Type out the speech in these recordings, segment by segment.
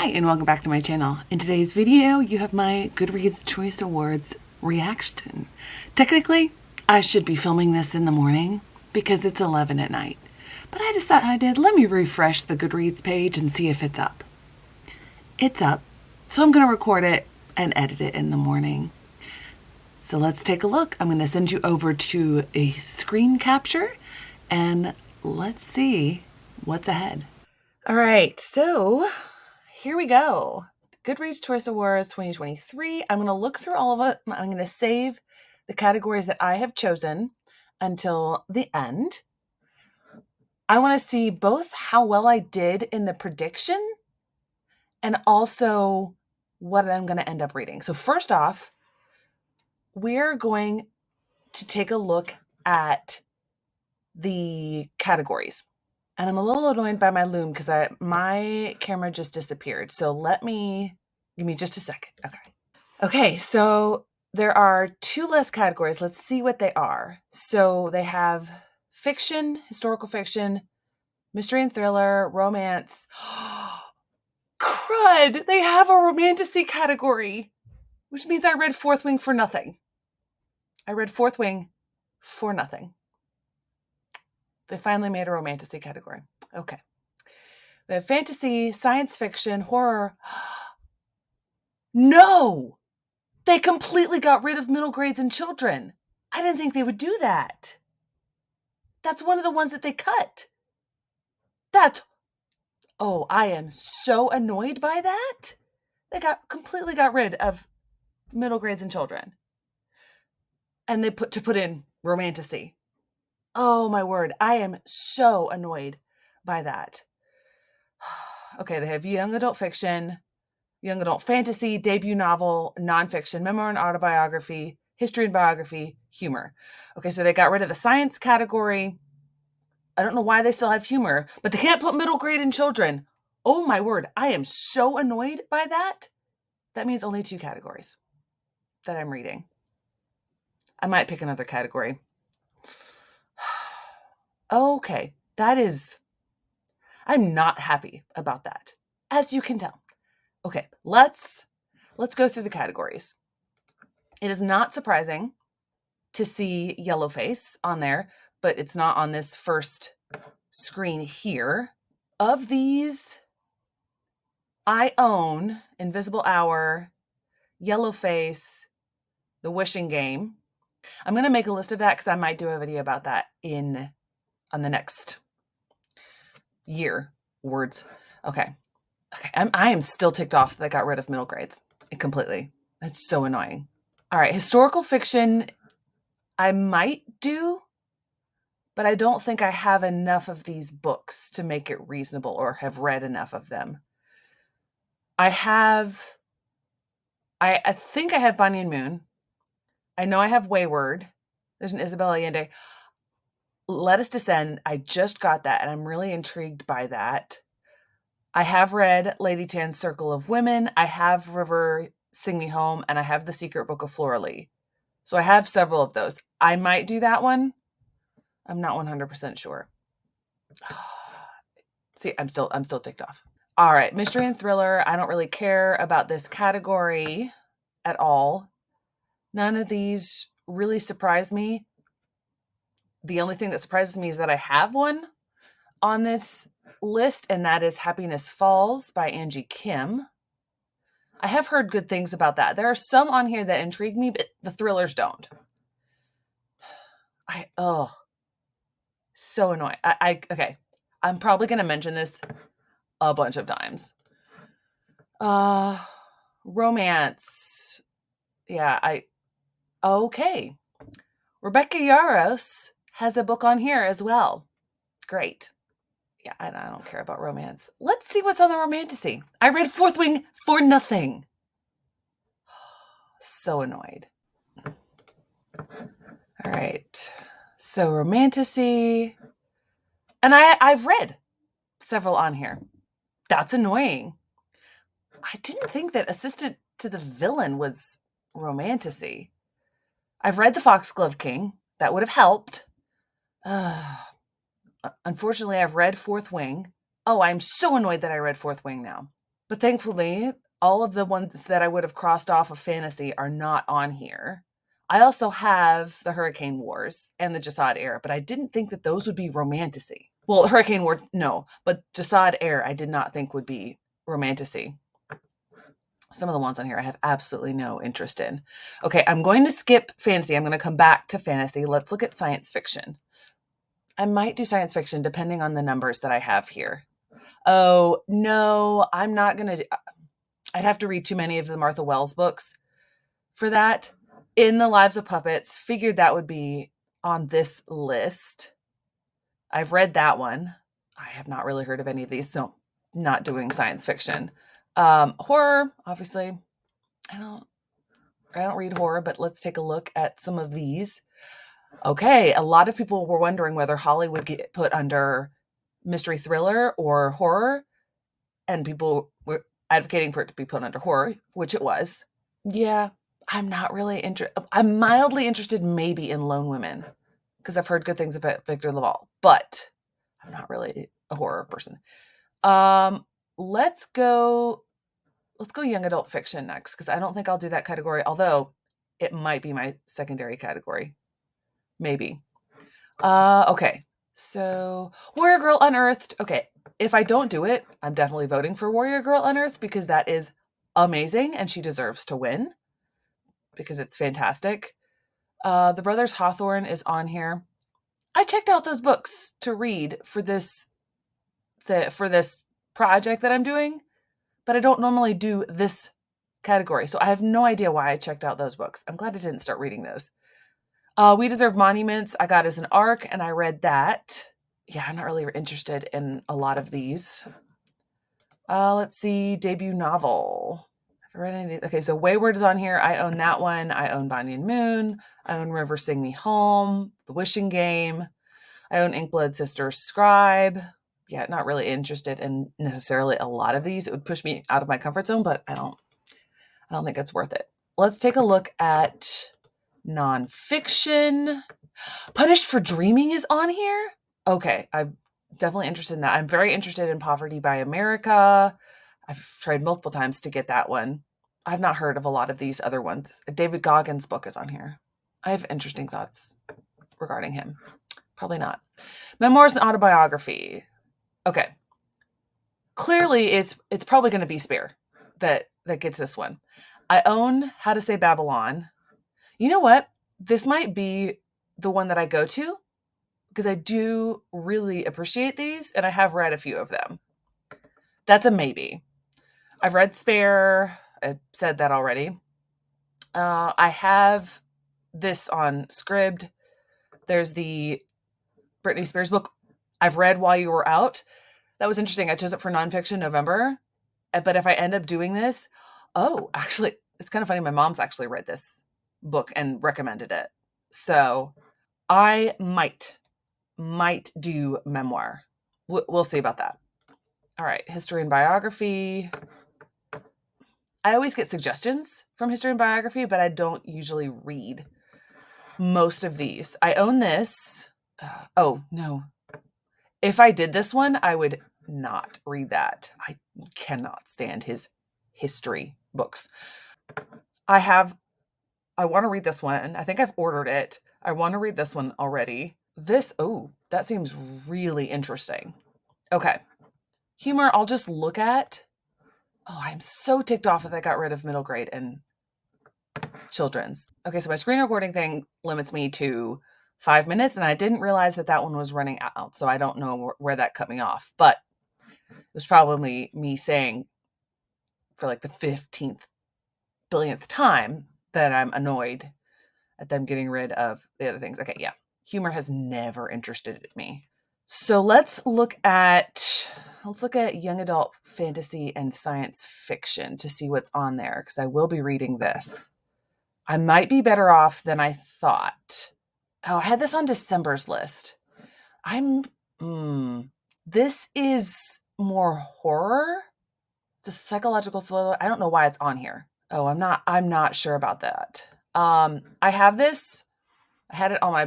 Hi, and welcome back to my channel. In today's video, you have my Goodreads Choice Awards reaction. Technically, I should be filming this in the morning because it's 11 at night. But I decided, let me refresh the Goodreads page and see if it's up. It's up, so I'm going to record it and edit it in the morning. So let's take a look. I'm going to send you over to a screen capture and let's see what's ahead. All right, so here we go. Goodreads Choice Awards 2023. I'm going to look through all of it. I'm going to save the categories that I have chosen until the end. I want to see both how well I did in the prediction and also what I'm going to end up reading. So first off, we're going to take a look at the categories. And I'm a little annoyed by my loom because my camera just disappeared. So give me just a second. Okay, so there are two less categories. Let's see what they are. So they have fiction, historical fiction, mystery and thriller, romance. Crud! They have a romantasy category, which means I read Fourth Wing for nothing. They finally made a romantasy category. Okay. They have fantasy, science fiction, horror. No! They completely got rid of middle grades and children. I didn't think they would do that. That's one of the ones that they cut. I am so annoyed by that. They completely got rid of middle grades and children. And they put in romantasy. Oh my word, I am so annoyed by that. Okay, they have young adult fiction, young adult fantasy, debut novel, nonfiction, memoir and autobiography, history and biography, humor. Okay, so they got rid of the science category. I don't know why they still have humor, but they can't put middle grade and children. Oh my word, I am so annoyed by that. That means only two categories that I'm reading. I might pick another category. Okay, I'm not happy about that, as you can tell. Okay, let's go through the categories. It is not surprising to see Yellowface on there, but it's not on this first screen here. Of these, I own Invisible Hour, Yellowface, The Wishing Game. I'm going to make a list of that because I might do a video about that on the next year words. Okay. I am still ticked off that they got rid of middle grades completely. That's so annoying. All right. Historical fiction, I might do, but I don't think I have enough of these books to make it reasonable or have read enough of them. I think I have Bunny and Moon. I know I have Wayward. There's an Isabel Allende. Let Us Descend. I just got that, and I'm really intrigued by that. I have read Lady Tan's Circle of Women. I have River Sing Me Home, and I have The Secret Book of Flora Lee. So I have several of those. I might do that one. I'm not 100% sure. See, I'm still ticked off. All right, mystery and thriller. I don't really care about this category at all. None of these really surprise me. The only thing that surprises me is that I have one on this list, and that is Happiness Falls by Angie Kim. I have heard good things about that. There are some on here that intrigue me, but the thrillers don't. So annoying. Okay. I'm probably going to mention this a bunch of times. Romance. Yeah, okay. Rebecca Yarros has a book on here as well. Great. Yeah, I don't care about romance. Let's see what's on the romantasy. I read Fourth Wing for nothing. So annoyed. All right. So romantasy. And I've read several on here. That's annoying. I didn't think that Assistant to the Villain was romantasy. I've read The Foxglove King. That would have helped. Unfortunately, I've read Fourth Wing. Oh, I'm so annoyed that I read Fourth Wing now. But thankfully, all of the ones that I would have crossed off of fantasy are not on here. I also have the Hurricane Wars and the Jasad Heir, but I didn't think that those would be romantasy. Well, Hurricane War, no, but Jasad Heir I did not think would be romantasy. Some of the ones on here I have absolutely no interest in. Okay, I'm going to skip fantasy. I'm going to come back to fantasy. Let's look at science fiction. I might do science fiction depending on the numbers that I have here. Oh, no, I'm not going to. I'd have to read too many of the Martha Wells books for that. In the Lives of Puppets, figured that would be on this list. I've read that one. I have not really heard of any of these, so not doing science fiction. Horror, obviously. I don't read horror, but let's take a look at some of these. Okay, a lot of people were wondering whether Holly would get put under mystery thriller or horror, and people were advocating for it to be put under horror, which it was. Yeah, I'm not really interested. I'm mildly interested maybe in Lone Women because I've heard good things about Victor Laval, but I'm not really a horror person. Let's go young adult fiction next because I don't think I'll do that category, although it might be my secondary category. Maybe. Okay. So, Warrior Girl Unearthed. Okay, if I don't do it, I'm definitely voting for Warrior Girl Unearthed because that is amazing and she deserves to win because it's fantastic. The Brothers Hawthorne is on here. I checked out those books to read for this project that I'm doing, but I don't normally do this category, so I have no idea why I checked out those books. I'm glad I didn't start reading those. We Deserve Monuments, I got as an ARC, and I read that. Yeah, I'm not really interested in a lot of these. Let's see, debut novel. Have I read any of these? Okay, so Wayward is on here. I own that one. I own Bonnie and Moon. I own River Sing Me Home, The Wishing Game. I own Inkblood Sister Scribe. Yeah, not really interested in necessarily a lot of these. It would push me out of my comfort zone, but I don't think it's worth it. Let's take a look at nonfiction. Punished for Dreaming is on here. Okay, I'm definitely interested in that. I'm very interested in Poverty by America. I've tried multiple times to get that one. I've not heard of a lot of these other ones. David Goggins' book is on here. I have interesting thoughts regarding him. Probably not. Memoirs and autobiography. Okay. Clearly, it's probably going to be Spare that gets this one. I own How to Say Babylon. You know what? This might be the one that I go to because I do really appreciate these and I have read a few of them. That's a maybe. I've read Spare. I said that already. I have this on Scribd. There's the Britney Spears book I've read while you were out. That was interesting. I chose it for nonfiction November. But if I end up doing this, actually, it's kind of funny. My mom's actually read this book and recommended it. So I might do memoir. We'll see about that. All right. History and biography. I always get suggestions from history and biography, but I don't usually read most of these. I own this. Oh, no. If I did this one, I would not read that. I cannot stand his history books. I want to read this one. I think I've ordered it. I want to read this one already. That seems really interesting. Okay. Humor, I'll just look at. Oh, I'm so ticked off that I got rid of middle grade and children's. Okay, so my screen recording thing limits me to 5 minutes, and I didn't realize that one was running out, so I don't know where that cut me off. But it was probably me saying for like the 15th billionth time that I'm annoyed at them getting rid of the other things. Okay, yeah. Humor has never interested me. So let's look at young adult fantasy and science fiction to see what's on there, because I will be reading this. I might be better off than I thought. Oh, I had this on December's list. This is more horror. It's a psychological thriller. I don't know why it's on here. Oh, I'm not sure about that. I have this. I had it on my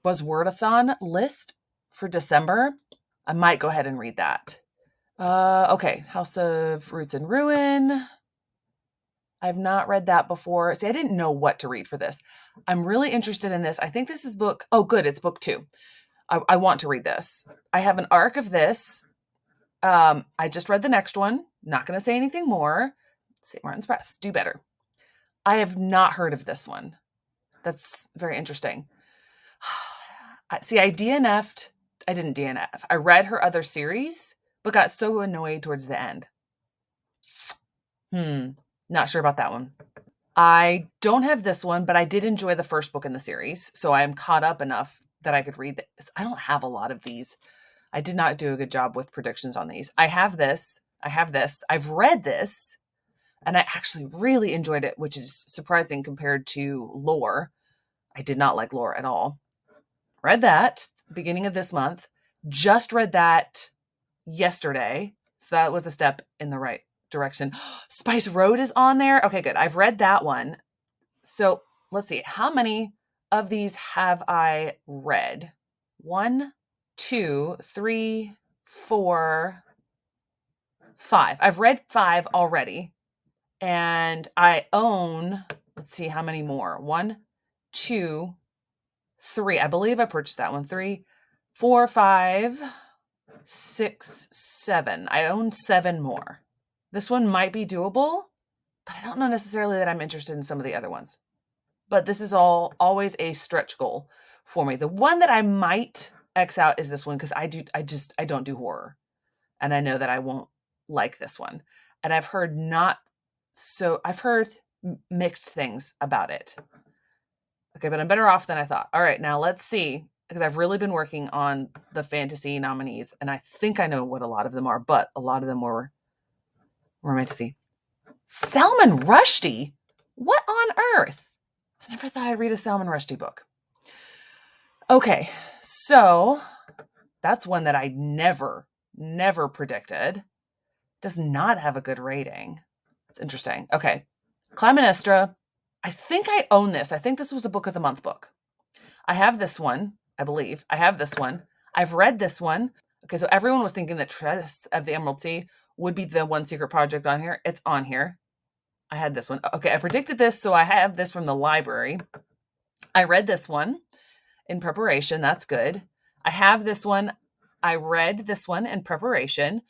Buzzwordathon list for December. I might go ahead and read that. Okay, House of Roots and Ruin. I've not read that before. See, I didn't know what to read for this. I'm really interested in this. I think this is book. Oh, good. It's book 2. I want to read this. I have an arc of this. I just read the next one. Not going to say anything more. St. Martin's Press. Do better. I have not heard of this one. That's very interesting. See, I DNF'd. I didn't DNF. I read her other series, but got so annoyed towards the end. Not sure about that one. I don't have this one, but I did enjoy the first book in the series, so I am caught up enough that I could read this. I don't have a lot of these. I did not do a good job with predictions on these. I have this. I've read this, and I actually really enjoyed it, which is surprising compared to Lore. I did not like Lore at all. Read that beginning of this month. Just read that yesterday, so that was a step in the right direction. Spice Road is on there. Okay, good. I've read that one. So let's see. How many of these have I read? 1, 2, 3, 4, 5. I've read 5 already. And I own, let's see how many more. 1, 2, 3. I believe I purchased that one. 3, 4, 5, 6, 7. I own 7 more. This one might be doable, but I don't know necessarily that I'm interested in some of the other ones. But this is always a stretch goal for me. The one that I might X out is this one because I don't do horror. And I know that I won't like this one. And I've heard mixed things about it. Okay, but I'm better off than I thought. All right, now let's see, because I've really been working on the fantasy nominees, and I think I know what a lot of them are, but a lot of them were meant to see. Salman Rushdie? What on earth? I never thought I'd read a Salman Rushdie book. Okay, so that's one that I never predicted. Does not have a good rating. It's interesting. Okay, Clytemnestra. I think I own this. I think this was a Book of the Month book. I have this one, I believe. I have this one. I've read this one. Okay, so everyone was thinking that Tress of the Emerald Sea would be the one secret project on here. It's on here. I had this one. Okay, I predicted this, so I have this from the library. I read this one in preparation. That's good. I have this one. I read this one in preparation.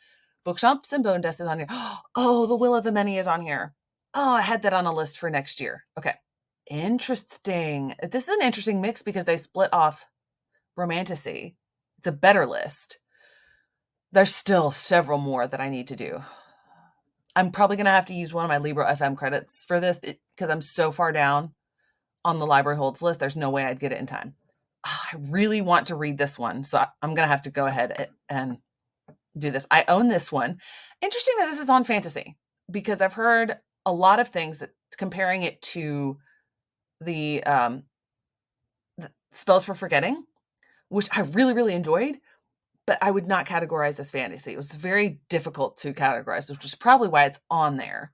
Bookshops and Bone Dust is on here. Oh, The Will of the Many is on here. Oh, I had that on a list for next year. Okay. Interesting. This is an interesting mix because they split off Romantasy. It's a better list. There's still several more that I need to do. I'm probably going to have to use one of my Libro FM credits for this because I'm so far down on the library holds list. There's no way I'd get it in time. I really want to read this one, so I'm going to have to go ahead and do this. I own this one. Interesting that this is on fantasy because I've heard a lot of things that comparing it to the Spells for Forgetting, which I really enjoyed, but I would not categorize as fantasy. It was very difficult to categorize, which is probably why it's on there.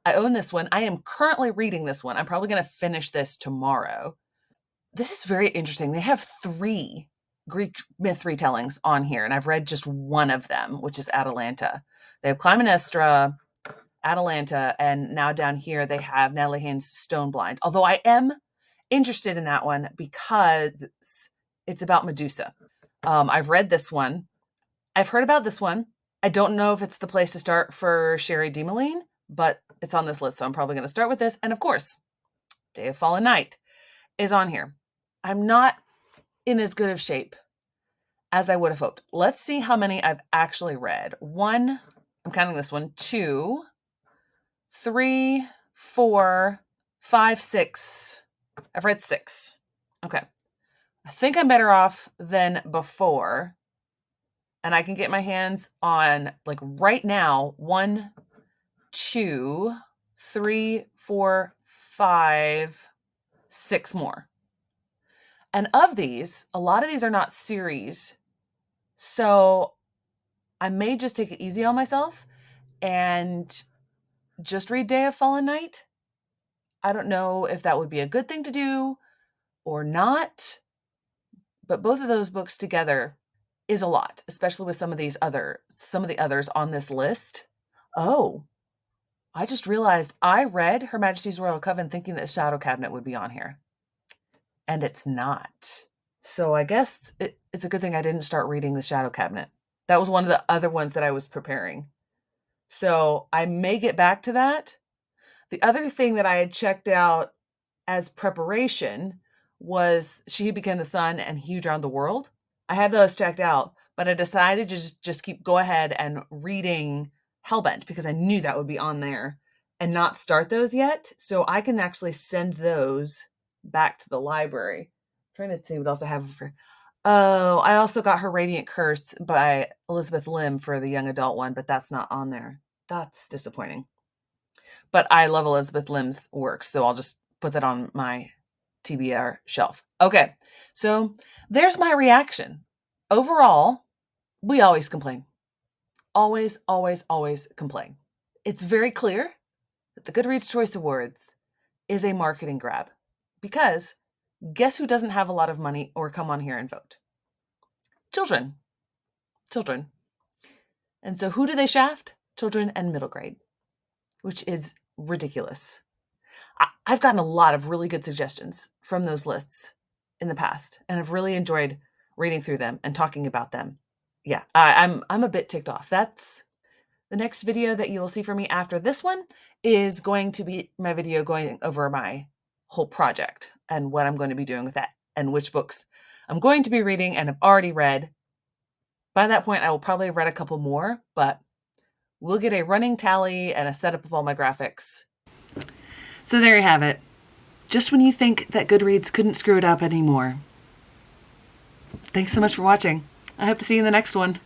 I own this one. I am currently reading this one. I'm probably going to finish this tomorrow. This is very interesting. They have 3 Greek myth retellings on here, and I've read just one of them, which is Atalanta. They have Clytemnestra, Atalanta, and now down here they have Natalie Haynes' Stone Blind. Although I am interested in that one because it's about Medusa. I've read this one. I've heard about this one. I don't know if it's the place to start for Sherry DeMoline, but it's on this list, so I'm probably going to start with this. And of course, Day of Fallen Night is on here. I'm not in as good of shape as I would have hoped. Let's see how many I've actually read. 1, I'm counting this one, 2, 3, 4, 5, 6. I've read 6. Okay. I think I'm better off than before. And I can get my hands on, like right now, 1, 2, 3, 4, 5, 6 more. And of these, a lot of these are not series. So I may just take it easy on myself and just read Day of Fallen Night. I don't know if that would be a good thing to do or not. But both of those books together, is a lot, especially with some of the others on this list. Oh, I just realized I read Her Majesty's Royal Coven thinking that Shadow Cabinet would be on here, and it's not. So I guess it's a good thing I didn't start reading the Shadow Cabinet. That was one of the other ones that I was preparing. So I may get back to that. The other thing that I had checked out as preparation was She Who Became the Sun and He Who Drowned the World. I had those checked out, but I decided to just go ahead and reading Hellbent because I knew that would be on there and not start those yet. So I can actually send those back to the library. I'm trying to see what else I have for. Oh, I also got Her Radiant Curse by Elizabeth Lim for the young adult one, but that's not on there. That's disappointing. But I love Elizabeth Lim's work, so I'll just put that on my TBR shelf. Okay, so there's my reaction. Overall, we always complain. Always, always, always complain. It's very clear that the Goodreads Choice Awards is a marketing grab because guess who doesn't have a lot of money or come on here and vote? Children. Children. And so who do they shaft? Children and middle grade, which is ridiculous. I've gotten a lot of really good suggestions from those lists in the past, and I've really enjoyed reading through them and talking about them. Yeah, I'm a bit ticked off. That's the next video that you will see from me after this one is going to be my video going over my whole project and what I'm going to be doing with that and which books I'm going to be reading and have already read. By that point, I will probably have read a couple more, but we'll get a running tally and a setup of all my graphics. So there you have it. Just when you think that Goodreads couldn't screw it up anymore. Thanks so much for watching. I hope to see you in the next one.